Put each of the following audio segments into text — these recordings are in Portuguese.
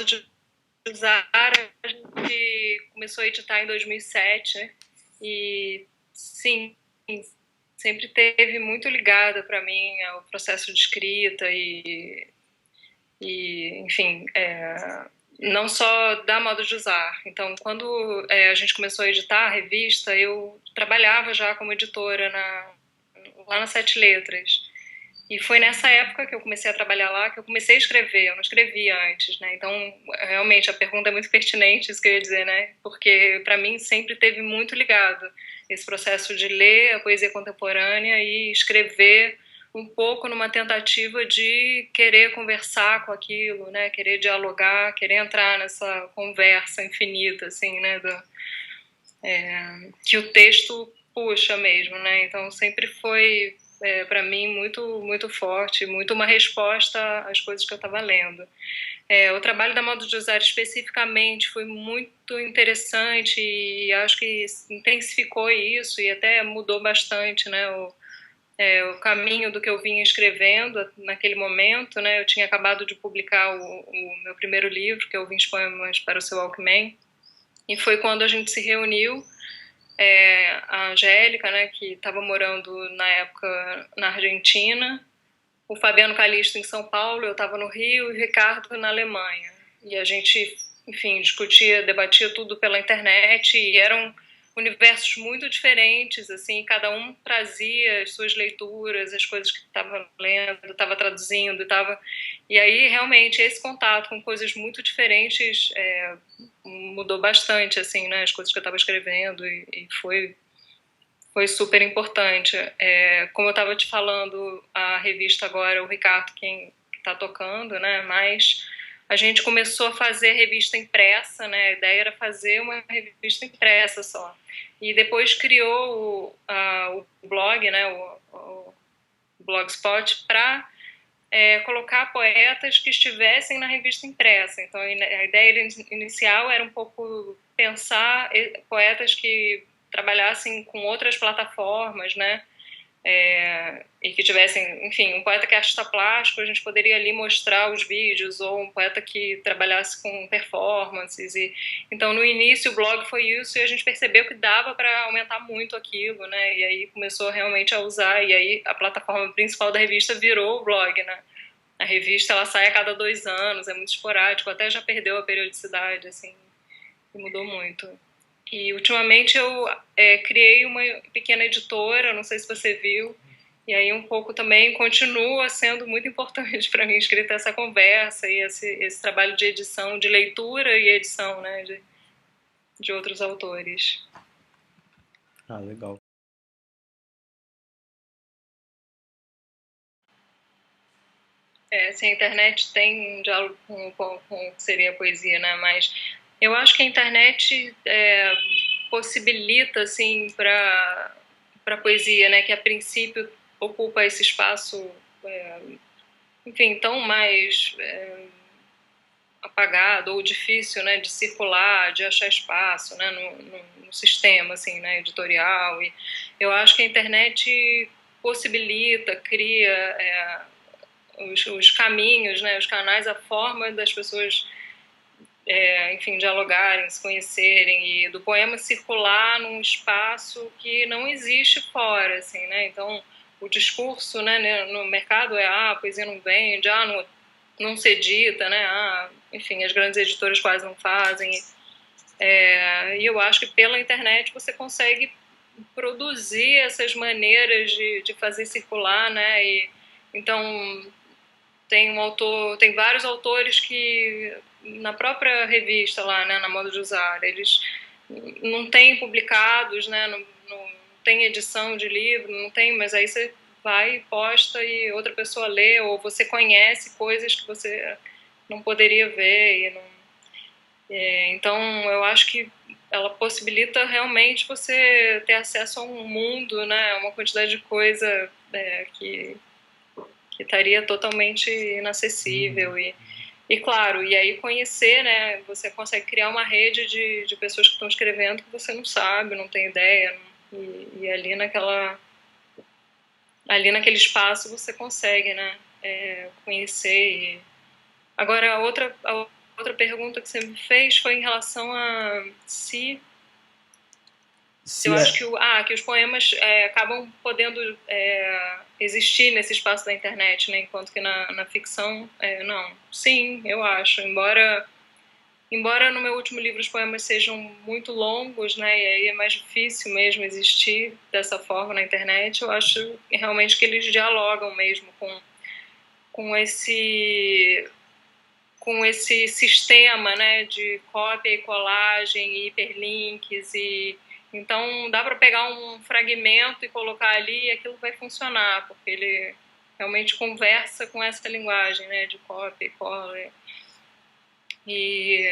de usar, a gente começou a editar em 2007, né? E sim, sempre teve muito ligada para mim ao processo de escrita e enfim, não só da modo de usar. Então, quando a gente começou a editar a revista, eu trabalhava já como editora lá na Sete Letras. E foi nessa época que eu comecei a trabalhar lá que eu comecei a escrever, eu não escrevia antes, né? Então, realmente, a pergunta é muito pertinente, isso que eu ia dizer, né? Porque, para mim, sempre teve muito ligado esse processo de ler a poesia contemporânea e escrever um pouco numa tentativa de querer conversar com aquilo, né? Querer dialogar, querer entrar nessa conversa infinita, assim, né? Que o texto puxa mesmo, né? Então, sempre foi para mim muito forte, muito uma resposta às coisas que eu estava lendo. O trabalho da Modo de Usar especificamente foi muito interessante e acho que intensificou isso e até mudou bastante, né, o caminho do que eu vinha escrevendo naquele momento, né? Eu tinha acabado de publicar o meu primeiro livro, que é o 20 Poemas para o Seu Walkman, e foi quando a gente se reuniu, a Angélica, né, que estava morando na época na Argentina, o Fabiano Calixto em São Paulo, eu estava no Rio, e o Ricardo na Alemanha. E a gente, enfim, discutia, debatia tudo pela internet, e eram universos muito diferentes, assim, cada um trazia as suas leituras, as coisas que estava lendo, estava traduzindo, e aí realmente esse contato com coisas muito diferentes mudou bastante, assim, né, as coisas que eu estava escrevendo, e foi super importante. Como eu estava te falando, a revista agora, o Ricardo quem está tocando, né? Mas a gente começou a fazer revista impressa, né? A ideia era fazer uma revista impressa só. E depois criou o blog, né? O Blogspot, para colocar poetas que estivessem na revista impressa. Então, a ideia inicial era um pouco pensar poetas que trabalhassem com outras plataformas, né? E que tivessem, enfim, um poeta que é artista plástico, a gente poderia ali mostrar os vídeos, ou um poeta que trabalhasse com performances. Então, no início, o blog foi isso, e a gente percebeu que dava para aumentar muito aquilo, né? E aí começou realmente a usar, e aí a plataforma principal da revista virou o blog, né? A revista, ela sai a cada 2 anos, é muito esporádico, até já perdeu a periodicidade, assim, e mudou muito. E ultimamente eu criei uma pequena editora, não sei se você viu, e aí um pouco também continua sendo muito importante para mim escrita essa conversa e esse trabalho de edição, de leitura e edição, né, de outros autores. Ah, legal. Se a internet tem um diálogo com o que seria a poesia, né, mas eu acho que a internet possibilita, assim, para a poesia, né, que a princípio ocupa esse espaço, enfim, tão mais apagado ou difícil, né, de circular, de achar espaço, né, no sistema, assim, né, editorial. E eu acho que a internet possibilita, cria os caminhos, né, os canais, a forma das pessoas enfim, dialogarem, se conhecerem, e do poema circular num espaço que não existe fora, assim, né? Então, o discurso, né, no mercado a poesia não vende, não se edita, né? Enfim, as grandes editoras quase não fazem. E eu acho que pela internet você consegue produzir essas maneiras de fazer circular, né? Então, tem vários autores que na própria revista lá, né, na Modo de Usar, eles não têm publicados, né, não tem edição de livro, não tem, mas aí você vai, posta e outra pessoa lê, ou você conhece coisas que você não poderia ver. Então, eu acho que ela possibilita realmente você ter acesso a um mundo, né, uma quantidade de coisa que estaria totalmente inacessível. E claro, e aí conhecer, né? Você consegue criar uma rede de pessoas que estão escrevendo que você não sabe, não tem ideia. E ali naquele espaço você consegue, né? Conhecer. Agora, outra pergunta que você me fez foi em relação a se eu acho que os poemas acabam podendo existir nesse espaço da internet, né? Enquanto que na ficção, não. Sim, eu acho. Embora no meu último livro os poemas sejam muito longos, né? E aí é mais difícil mesmo existir dessa forma na internet, eu acho realmente que eles dialogam mesmo com esse com esse sistema, né, de cópia e colagem e hiperlinks e então dá para pegar um fragmento e colocar ali e aquilo vai funcionar, porque ele realmente conversa com essa linguagem, né, de cópia e cola. E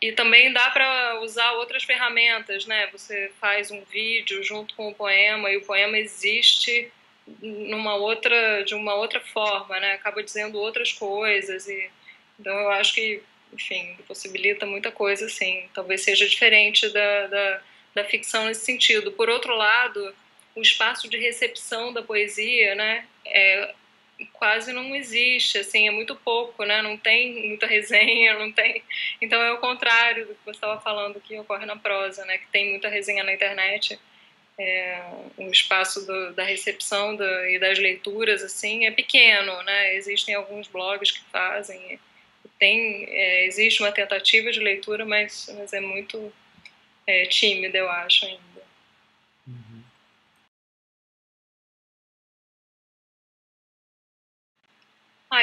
e também dá para usar outras ferramentas, né? Você faz um vídeo junto com o poema e o poema existe de uma outra forma, né? Acaba dizendo outras coisas e então eu acho que, enfim, possibilita muita coisa, assim. Talvez seja diferente da ficção nesse sentido. Por outro lado, o espaço de recepção da poesia, né? Quase não existe, assim, é muito pouco, né? Não tem muita resenha, não tem. Então é o contrário do que você estava falando que ocorre na prosa, né? Que tem muita resenha na internet. O espaço da recepção e das leituras, assim, é pequeno, né? Existem alguns blogs que fazem, existe uma tentativa de leitura, mas é muito tímida, eu acho ainda. Uhum.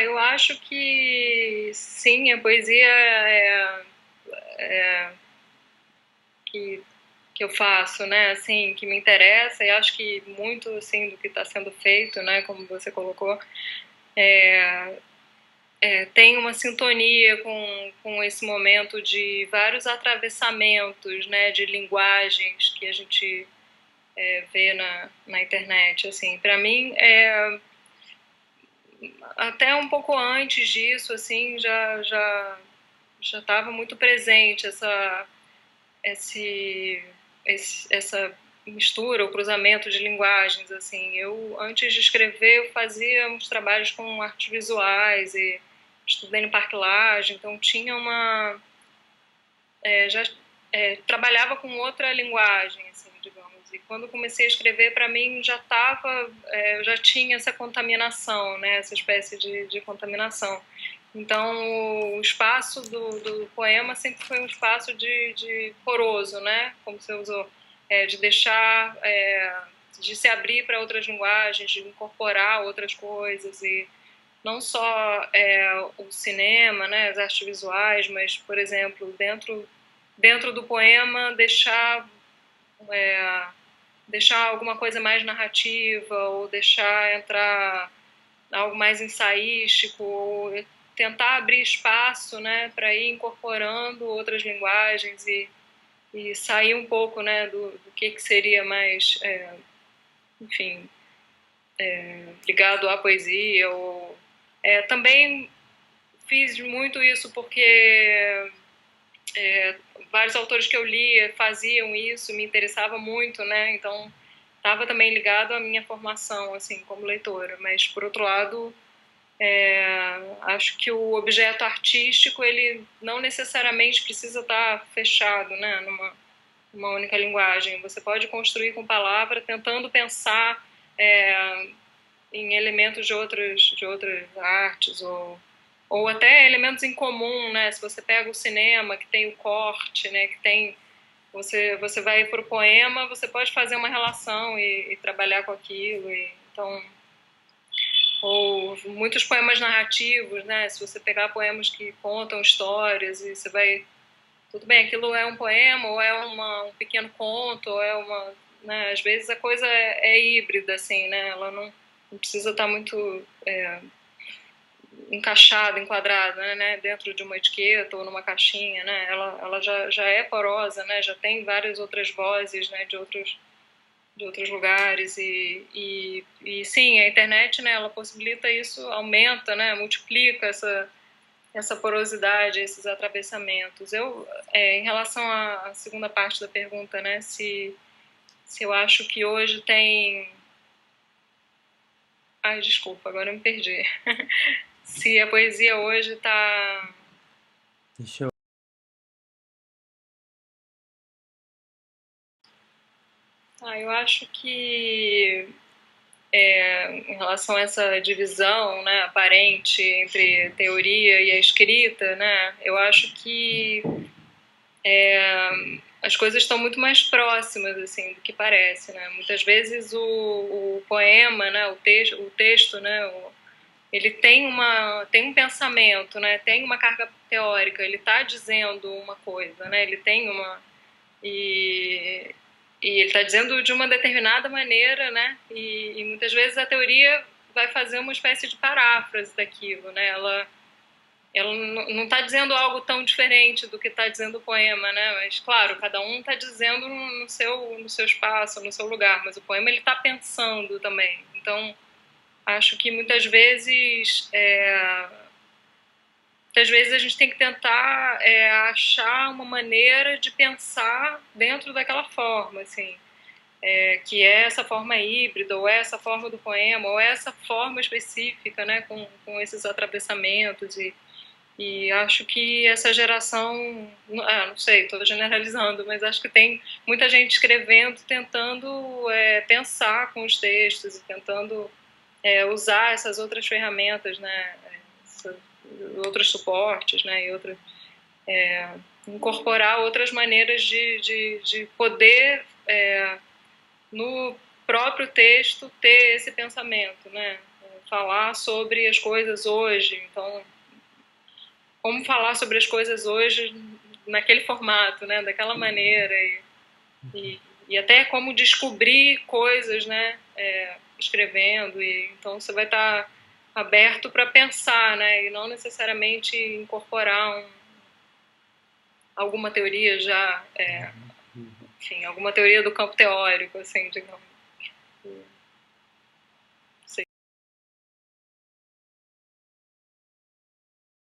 Eu acho que sim, a poesia que, que eu faço, né, assim, que me interessa e acho que muito, assim, do que está sendo feito, né, como você colocou, tem uma sintonia com esse momento de vários atravessamentos, né, de linguagens que a gente vê na internet, assim, para mim até um pouco antes disso, assim, já estava muito presente esse, essa mistura, o cruzamento de linguagens, assim. Eu, antes de escrever, eu fazia uns trabalhos com artes visuais e estudei no Parque Lage, então tinha já trabalhava com outra linguagem, assim, digamos. E quando comecei a escrever, para mim eu já tinha essa contaminação, né, essa espécie de contaminação. Então, o espaço do poema sempre foi um espaço de poroso, né, como você usou, de deixar, de se abrir para outras linguagens, de incorporar outras coisas e não só o cinema, né, as artes visuais, mas, por exemplo, dentro do poema deixar alguma coisa mais narrativa ou deixar entrar algo mais ensaístico ou tentar abrir espaço, né, para ir incorporando outras linguagens e sair um pouco, né, do que seria mais, enfim, ligado à poesia ou também fiz muito isso porque vários autores que eu lia faziam isso, me interessava muito, né? Então estava também ligado à minha formação, assim, como leitora. Mas por outro lado, acho que o objeto artístico ele não necessariamente precisa estar fechado, né? Numa única linguagem. Você pode construir com palavra, tentando pensar em elementos de outras artes ou até elementos em comum, né? Se você pega o cinema, que tem o corte, né? Que tem você vai para o poema, você pode fazer uma relação e trabalhar com aquilo. Então, ou muitos poemas narrativos, né? Se você pegar poemas que contam histórias e você vai, tudo bem, aquilo é um poema ou é um pequeno conto, ou é uma, né? Às vezes a coisa é híbrida, assim, né? Ela não precisa estar muito encaixada, enquadrada, né, dentro de uma etiqueta ou numa caixinha, né, ela já é porosa, né, já tem várias outras vozes, né, de outros lugares e sim, a internet, né, ela possibilita isso, aumenta, né, multiplica essa porosidade, esses atravessamentos. Em relação à segunda parte da pergunta, né, se eu acho que hoje tem... Desculpa, agora eu me perdi. Se a poesia hoje está Deixa eu. Eu acho que em relação a essa divisão, né, aparente entre teoria e a escrita, né, eu acho que as coisas estão muito mais próximas assim do que parece, né? Muitas vezes o poema, né, o texto, né, ele tem um pensamento, né, tem uma carga teórica, ele está dizendo uma coisa, né, ele tem uma e, e ele está dizendo de uma determinada maneira, né, e muitas vezes a teoria vai fazer uma espécie de paráfrase daquilo, né, ela não está dizendo algo tão diferente do que está dizendo o poema, né? Mas claro, cada um está dizendo no seu espaço, no seu lugar, mas o poema ele está pensando também. Então acho que muitas vezes a gente tem que tentar achar uma maneira de pensar dentro daquela forma, assim, que é essa forma híbrida, ou é essa forma do poema, ou é essa forma específica, né, com esses atravessamentos e acho que essa geração, não sei, estou generalizando, mas acho que tem muita gente escrevendo, tentando pensar com os textos e tentando usar essas outras ferramentas, né, outros suportes, né, incorporar outras maneiras de poder, no próprio texto, ter esse pensamento, né, falar sobre as coisas hoje. Então, como falar sobre as coisas hoje naquele formato, né, daquela maneira e até como descobrir coisas, né, escrevendo e então você vai estar aberto para pensar, né, e não necessariamente incorporar alguma teoria já, enfim, alguma teoria do campo teórico, assim, digamos.